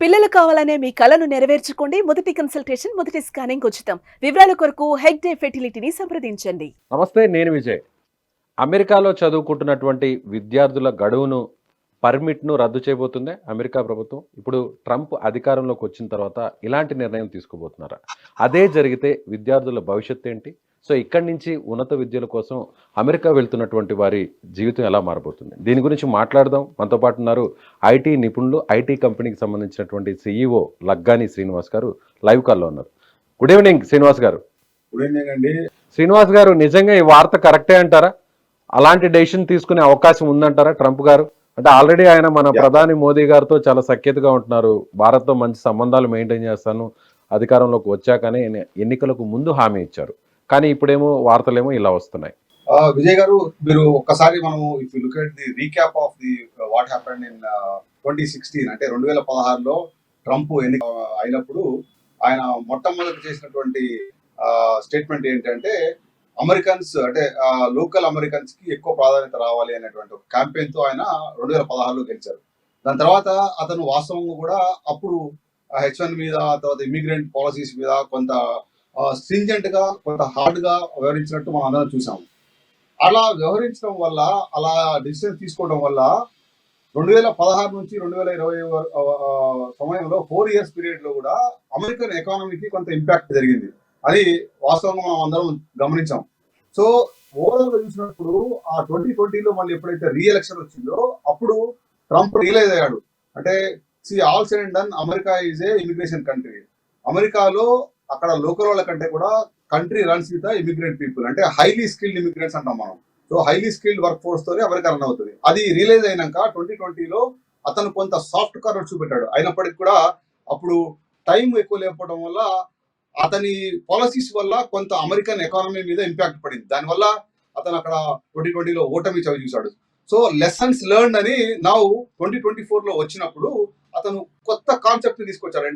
పిల్లలు కావాలనే మీ కలను నెరవేర్చుకోండి. మొదటి కన్సల్టేషన్, మొదటి స్కానింగ్ ఉచితం. వివరాల కొరకు హెగ్డే ఫెర్టిలిటీని సంప్రదించండి. నమస్తే, నేను విజయ్. అమెరికాలో చదువుకుంటున్నటువంటి విద్యార్థుల గడువును, పర్మిట్‌ను రద్దు చేయబోతుందా అమెరికా ప్రభుత్వం? ఇప్పుడు ట్రంప్ అధికారంలోకి వచ్చిన తర్వాత ఇలాంటి నిర్ణయం తీసుకోబోతున్నారా? అదే జరిగితే విద్యార్థుల భవిష్యత్తు ఏంటి? సో ఇక్కడి నుంచి ఉన్నత విద్యల కోసం అమెరికా వెళ్తున్నటువంటి వారి జీవితం ఎలా మారబోతుంది? దీని గురించి మాట్లాడదాం. మనతో పాటు ఉన్నారు ఐటీ నిపుణులు, ఐటీ కంపెనీకి సంబంధించినటువంటి సీఈఓ లగ్గాని శ్రీనివాస్ గారు లైవ్ కాల్‌లో ఉన్నారు. గుడ్ ఈవినింగ్ శ్రీనివాస్ గారు. గుడ్ ఈవినింగ్ అండి. శ్రీనివాస్ గారు, నిజంగా ఈ వార్త కరెక్టే అంటారా? అలాంటి డెసిషన్ తీసుకునే అవకాశం ఉందంటారా ట్రంప్ గారు? అంటే ఆల్రెడీ ఆయన మన ప్రధాని మోదీ గారితో చాలా సఖ్యతగా ఉంటున్నారు. భారత్తో మంచి సంబంధాలు మెయింటైన్ చేస్తాను అధికారంలోకి వచ్చాకనే ఎన్నికలకు ముందు హామీ ఇచ్చారు. కానీ ఇప్పుడేమో వార్తలేమో ఇలా వస్తున్నాయి. విజయ్ గారు, మీరు ఒక్కసారి మనము if you look at the recap of the what happened in 2016 అంటే 2016లో ట్రంప్ ఎన్నిక అయినప్పుడు ఆయన మొట్టమొదటి చేసినటువంటి స్టేట్మెంట్ ఏంటంటే అమెరికన్స్ అంటే లోకల్ అమెరికన్స్ కి ఎక్కువ ప్రాధాన్యత రావాలి అనేటువంటి ఒక క్యాంపెయిన్ తో ఆయన 2016లో గెలిచారు. దాని తర్వాత అతను వాస్తవంగా కూడా అప్పుడు H1 మీద, తర్వాత ఇమిగ్రెంట్ పాలసీస్ మీద కొంత స్ట్రింజెంట్ గా, కొంత హార్డ్ గా వ్యవహరించినట్టు మనం అందరం చూసాము. అలా వ్యవహరించడం వల్ల, అలా డిసిషన్ తీసుకోవడం వల్ల 2016 నుంచి 2020 సమయంలో 4 years పీరియడ్ లో కూడా అమెరికన్ ఎకానమీకి కొంత ఇంపాక్ట్ జరిగింది. అది వాస్తవంగా మనం అందరం గమనించాం. సో ఓవరాల్ గా చూసినప్పుడు ఆ 2020లో మళ్ళీ ఎప్పుడైతే రీఎలక్షన్ వచ్చిందో అప్పుడు ట్రంప్ రియలైజ్ అయ్యాడు. అంటే all said and done, America is a immigration country. అమెరికాలో అక్కడ లోకల్ వాళ్ళ కంటే కూడా country runs with immigrant people, అంటే హైలీ స్కిల్డ్ ఇమిగ్రెంట్స్ అంటాం మనం. So highly skilled work force తోనే అమెరికా రన్ అవుతుంది. అది రియలైజ్ అయినాక 2020లో అతను కొంత సాఫ్ట్ కార్నర్ చూపెట్టాడు. అయినప్పటికీ కూడా అప్పుడు టైం ఎక్కువ లేకపోవడం వల్ల అతని పాలసీస్ వల్ల కొంత అమెరికన్ ఎకానమీ మీద ఇంపాక్ట్ పడింది. దానివల్ల అతను అక్కడ 2020లో ఓటమి చవి చూశాడు. సో లెసన్స్ లెర్న్ అని నౌ 2024లో వచ్చినప్పుడు అతను కొత్త కాన్సెప్ట్ ని తీసుకొచ్చాడు.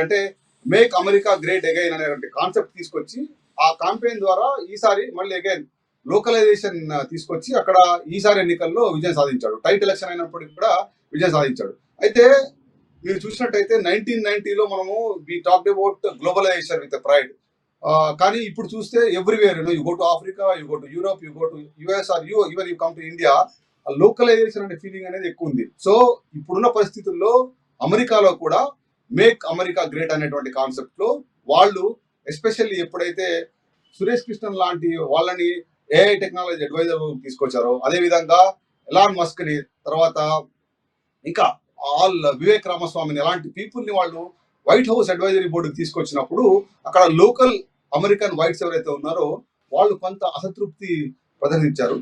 అంటే మేక్ అమెరికా గ్రేట్ అగైన్ అనేటువంటి కాన్సెప్ట్ తీసుకొచ్చి ఆ క్యాంపెయిన్ ద్వారా ఈసారి మళ్ళీ అగైన్ లోకలైజేషన్ తీసుకొచ్చి అక్కడ ఈసారి ఎన్నికల్లో విజయం సాధించాడు. టైట్ ఎలక్షన్ అయినప్పటికీ కూడా విజయం సాధించాడు. అయితే మీరు చూసినట్టయితే 1990లో మనము we talked about globalisation with pride. కానీ ఇప్పుడు చూస్తే everywhere you go to Africa, you go to Europe, you go to US or even you come to India, localisation అనే ఫీలింగ్ అనేది ఎక్కువ ఉంది. సో ఇప్పుడున్న పరిస్థితుల్లో అమెరికాలో కూడా మేక్ అమెరికా గ్రేట్ అనేటువంటి కాన్సెప్ట్ లో వాళ్ళు ఎస్పెషల్లీ ఎప్పుడైతే సురేష్ కృష్ణన్ లాంటి వాళ్ళని ఏఐ టెక్నాలజీ అడ్వైజర్ తీసుకొచ్చారో, అదే విధంగా ఎలాన్ మస్క్ ని, తర్వాత ఇంకా వివేక్ రామస్వామిని, ఎలాంటి పీపుల్ ని వాళ్ళు వైట్ హౌస్ అడ్వైజరీ బోర్డుకి తీసుకొచ్చినప్పుడు అక్కడ లోకల్ అమెరికన్ వైట్స్ ఎవరైతే ఉన్నారో వాళ్ళు కొంత అసంతృప్తి ప్రదర్శించారు.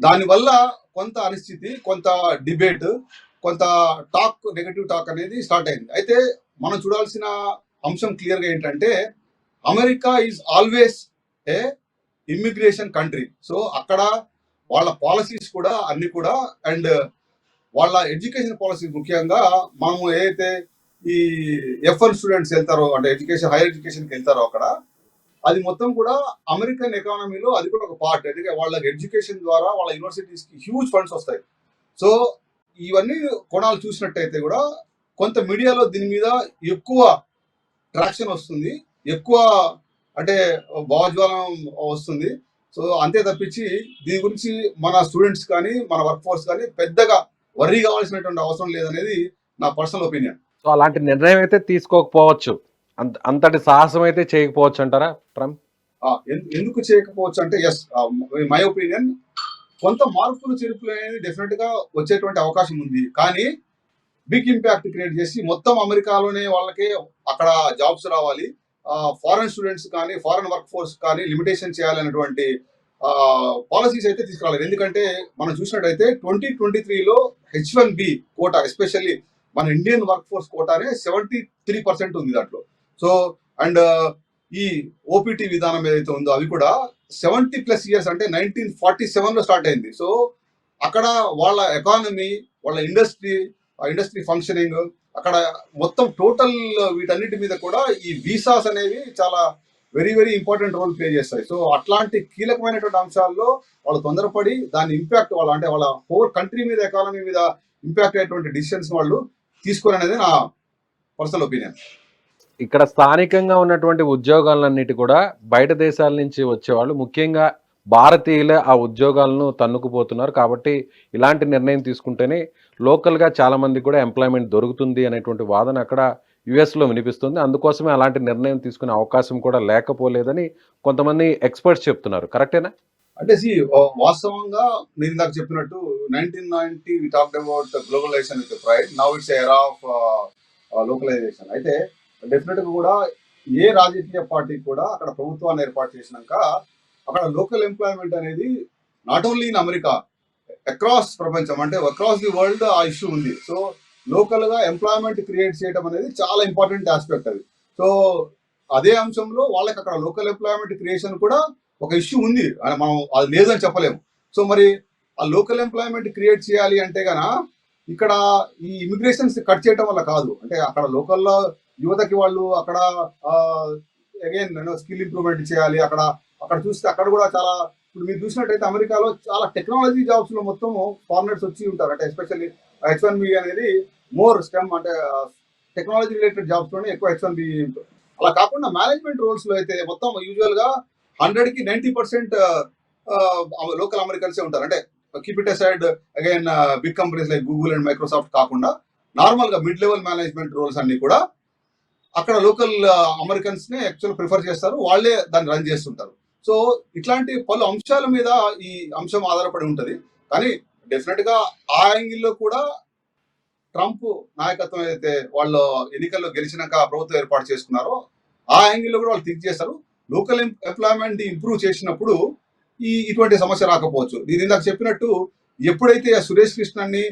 దానివల్ల కొంత అనిశ్చితి, కొంత డిబేట్, కొంత టాక్, నెగటివ్ టాక్ అనేది స్టార్ట్ అయింది. అయితే మనం చూడాల్సిన అంశం క్లియర్ గా ఏంటంటే America is always a immigration country. So అక్కడ వాళ్ళ పాలసీస్ కూడా అన్ని కూడా, అండ్ వాళ్ళ ఎడ్యుకేషన్ పాలసీ ముఖ్యంగా మనము ఏదైతే ఈ F1 స్టూడెంట్స్ వెళ్తారో, అంటే ఎడ్యుకేషన్, హైయర్ ఎడ్యుకేషన్కి వెళ్తారో అక్కడ, అది మొత్తం కూడా అమెరికన్ ఎకానమీలో అది కూడా ఒక పార్ట్. ఎందుకంటే వాళ్ళ ఎడ్యుకేషన్ ద్వారా వాళ్ళ యూనివర్సిటీస్ కి హ్యూజ్ ఫండ్స్ వస్తాయి. సో ఇవన్నీ కోణాలు చూసినట్టయితే కూడా కొంత మీడియాలో దీని మీద ఎక్కువ ట్రాక్షన్ వస్తుంది, ఎక్కువ అంటే భావజ్వాలం వస్తుంది. సో అంతే తప్పించి దీని గురించి మన స్టూడెంట్స్ కానీ, మన వర్క్ ఫోర్స్ కానీ పెద్దగా వర్రీ కావాల్సినటువంటి అవసరం లేదనేది నా పర్సనల్ ఒపీనియన్. సో అలాంటి నిర్ణయం అయితే తీసుకోకపోవచ్చు, అంతటి సాహసం అయితే చేయకపోవచ్చు అంటారా ట్రంప్? ఎందుకు చేయకపోవచ్చు అంటే, ఎస్, మై ఒపీనియన్, కొంత మార్పులు చేర్పులు అనేది డెఫినెట్ గా వచ్చేటువంటి అవకాశం ఉంది. కానీ బిగ్ ఇంపాక్ట్ క్రియేట్ చేసి మొత్తం అమెరికాలోనే వాళ్ళకి అక్కడ జాబ్స్ రావాలి, ఫారెన్ స్టూడెంట్స్ కానీ, ఫారెన్ వర్క్ ఫోర్స్ కానీ లిమిటేషన్ చేయాలనేటువంటి పాలసీస్ అయితే తీసుకురాలేదు. ఎందుకంటే మనం చూసినట్టయితే 2023లో H1B కోటా, ఎస్పెషల్లీ మన ఇండియన్ వర్క్ ఫోర్స్ కోటానే 73% ఉంది దాంట్లో. సో అండ్ ఈ ఓపీటీ విధానం ఏదైతే ఉందో అవి కూడా 70+ years, అంటే 1947లో స్టార్ట్ అయింది. సో అక్కడ వాళ్ళ ఎకానమీ, వాళ్ళ ఇండస్ట్రీ ఫంక్షనింగ్, అక్కడ మొత్తం టోటల్ వీటన్నిటి మీద కూడా ఈ వీసాస్ అనేవి చాలా very very important role play చేస్తాయి. సో అట్లాంటి కీలకమైనటువంటి అంశాల్లో వాళ్ళు తొందరపడి దాని ఇంపాక్ట్ వాళ్ళ హోల్ కంట్రీ మీద, ఎకానమీ మీద ఇంపాక్ట్ అయ్యేటువంటి డిసిషన్స్ వాళ్ళు తీసుకోరనేది నా పర్సనల్ ఒపీనియన్. ఇక్కడ స్థానికంగా ఉన్నటువంటి ఉద్యోగాలన్నిటి కూడా బయట దేశాల నుంచి వచ్చేవాళ్ళు ముఖ్యంగా భారతీయులే ఆ ఉద్యోగాలను తన్నుకుపోతున్నారు. కాబట్టి ఇలాంటి నిర్ణయం తీసుకుంటేనే లోకల్గా చాలామందికి కూడా ఎంప్లాయ్మెంట్ దొరుకుతుంది అనేటువంటి వాదన అక్కడ యుఎస్లో వినిపిస్తుంది. అందుకోసమే అలాంటి నిర్ణయం తీసుకునే అవకాశం కూడా లేకపోలేదని కొంతమంది ఎక్స్పర్ట్స్ చెప్తున్నారు. కరెక్టేనా? అంటే వాస్తవంగా నేను ఇందాక చెప్పినట్టు 1990 we talked about globalisation with pride. Now it's era of localisation. అయితే డెఫినెట్ గా కూడా ఏ రాజకీయ పార్టీ కూడా అక్కడ ప్రభుత్వాన్ని ఏర్పాటు చేసినాక అక్కడ లోకల్ ఎంప్లాయ్మెంట్ అనేది not only in America, across ప్రపంచం, అంటే అక్రాస్ ది వరల్డ్ ఆ ఇష్యూ ఉంది. సో లోకల్ గా ఎంప్లాయ్మెంట్ క్రియేట్ చేయడం అనేది చాలా ఇంపార్టెంట్ ఆస్పెక్ట్ అది. సో అదే అంశంలో వాళ్ళకి అక్కడ లోకల్ ఎంప్లాయ్మెంట్ క్రియేషన్ కూడా ఒక ఇష్యూ ఉంది, మనం అది లేదని చెప్పలేము. సో మరి ఆ లోకల్ ఎంప్లాయ్మెంట్ క్రియేట్ చేయాలి అంటే గన ఇక్కడ ఈ ఇమిగ్రేషన్స్ కట్ చేయడం వల్ల కాదు. అంటే అక్కడ లోకల్లో యువతకి వాళ్ళు అక్కడ అగైన్ స్కిల్ ఇంప్రూవ్మెంట్ చేయాలి. అక్కడ చూస్తే అక్కడ కూడా చాలా, ఇప్పుడు మీరు చూసినట్టయితే అమెరికాలో చాలా టెక్నాలజీ జాబ్స్ లో మొత్తం ఫారినర్స్ వచ్చి ఉంటారు. అంటే ఎస్పెషల్లీ H1B అనేది మోర్ స్టెమ్, అంటే టెక్నాలజీ రిలేటెడ్ జాబ్స్ లోనే ఎక్కువ H1B. అలా కాకుండా మేనేజ్మెంట్ రోల్స్ లో అయితే మొత్తం యూజువల్ గా 100కి 90% లోకల్ అమెరికన్సే ఉంటారు. అంటే keep it aside again big companies like Google and Microsoft కాకుండా నార్మల్ గా మిడ్ లెవెల్ మేనేజ్మెంట్ రోల్స్ అన్ని కూడా అక్కడ లోకల్ అమెరికన్స్ నే యాక్చువల్ ప్రిఫర్ చేస్తారు, వాళ్ళే దాన్ని రన్ చేస్తుంటారు. సో ఇట్లాంటి పలు అంశాల మీద ఈ అంశం ఆధారపడి ఉంటది. కానీ డెఫినెట్ గా ఆ యాంగిల్లో కూడా ట్రంప్ నాయకత్వం ఏదైతే వాళ్ళు ఎన్నికల్లో గెలిచినాక ప్రభుత్వం ఏర్పాటు చేసుకున్నారో ఆ యాంగిల్లో కూడా వాళ్ళు థింక్ చేస్తారు. లోకల్ ఎంప్లాయ్మెంట్ ఇంప్రూవ్ చేసినప్పుడు ఇటువంటి సమస్య రాకపోవచ్చు. నేను ఇందాక చెప్పినట్టు ఎప్పుడైతే సురేష్ కృష్ణన్ని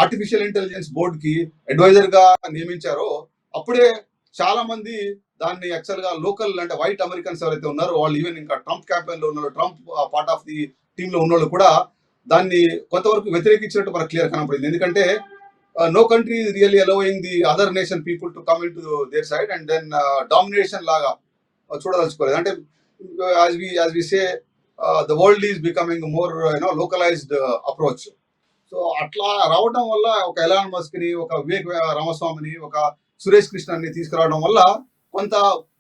ఆర్టిఫిషియల్ ఇంటెలిజెన్స్ బోర్డ్ కి అడ్వైజర్ గా నియమించారో అప్పుడే చాలా మంది దాన్ని యాక్చువల్ గా లోకల్, అంటే వైట్ అమెరికన్స్ ఎవరైతే ఉన్నారో వాళ్ళు, ఈవెన్ ఇంకా ట్రంప్ క్యాంపెయిన్ లో ఉన్న Trump part of the team లో ఉన్న కూడా దాన్ని కొంతవరకు వ్యతిరేకించినట్టు మనకు క్లియర్ కనపడింది. ఎందుకంటే no country is really allowing the other nation people to come into their side and then domination లాగా చూడదలుచుకోలేదు. అంటే as we say the world is becoming more localized approach. So అట్లా రావడం వల్ల ఒక ఎలాన్ మస్క్ ని, ఒక వివేక్ రామస్వామిని, ఒక సురేష్ కృష్ణని తీసుకురావడం వల్ల కొంత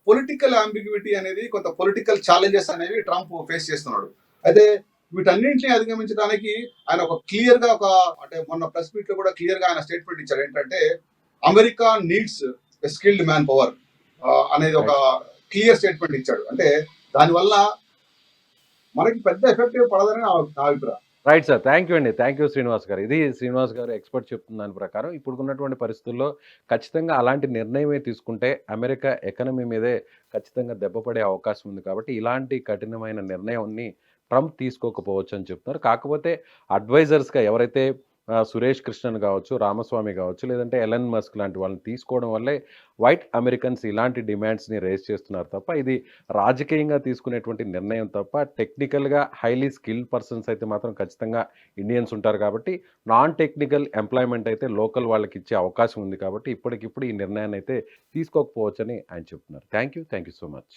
పొలిటికల్ అంబిగ్విటీ అనేది, కొంత పొలిటికల్ ఛాలెంజెస్ అనేవి ట్రంప్ ఫేస్ చేస్తున్నాడు. అయితే వీటన్నింటినీ అధిగమించడానికి ఆయన ఒక క్లియర్ గా అంటే మొన్న ప్రెస్ మీట్ లో కూడా క్లియర్ గా ఆయన స్టేట్మెంట్ ఇచ్చాడు. ఏంటంటే America needs skilled man power అనేది ఒక క్లియర్ స్టేట్మెంట్ ఇచ్చాడు. అంటే దానివల్ల మనకి పెద్ద ఎఫెక్టివ్ పడదని నా అభిప్రాయం. రైట్ సార్, థ్యాంక్ యూ అండి. థ్యాంక్ యూ శ్రీనివాస్ గారు. ఇది శ్రీనివాస్ గారు ఎక్స్పర్ట్ చెప్తున్న దాని ప్రకారం ఇప్పుడు ఉన్నటువంటి పరిస్థితుల్లో ఖచ్చితంగా అలాంటి నిర్ణయమే తీసుకుంటే అమెరికా ఎకనమీ మీదే ఖచ్చితంగా దెబ్బపడే అవకాశం ఉంది. కాబట్టి ఇలాంటి కఠినమైన నిర్ణయాన్ని ట్రంప్ తీసుకోకపోవచ్చు అని చెప్తున్నారు. కాకపోతే అడ్వైజర్స్గా ఎవరైతే సురేష్ కృష్ణన్ కావచ్చు, రామస్వామి కావచ్చు, లేదంటే ఎలన్ మస్క్ లాంటి వాళ్ళని తీసుకోవడం వల్లే వైట్ అమెరికన్స్ ఇలాంటి డిమాండ్స్ని రేస్ చేస్తున్నారు తప్ప ఇది రాజకీయంగా తీసుకునేటువంటి నిర్ణయం తప్ప టెక్నికల్గా హైలీ స్కిల్డ్ పర్సన్స్ అయితే మాత్రం ఖచ్చితంగా ఇండియన్స్ ఉంటారు. కాబట్టి నాన్ టెక్నికల్ ఎంప్లాయ్మెంట్ అయితే లోకల్ వాళ్ళకి ఇచ్చే అవకాశం ఉంది. కాబట్టి ఇప్పటికిప్పుడు ఈ నిర్ణయాన్ని అయితే తీసుకోకపోవచ్చని ఆయన చెప్తున్నారు. Thank you so much.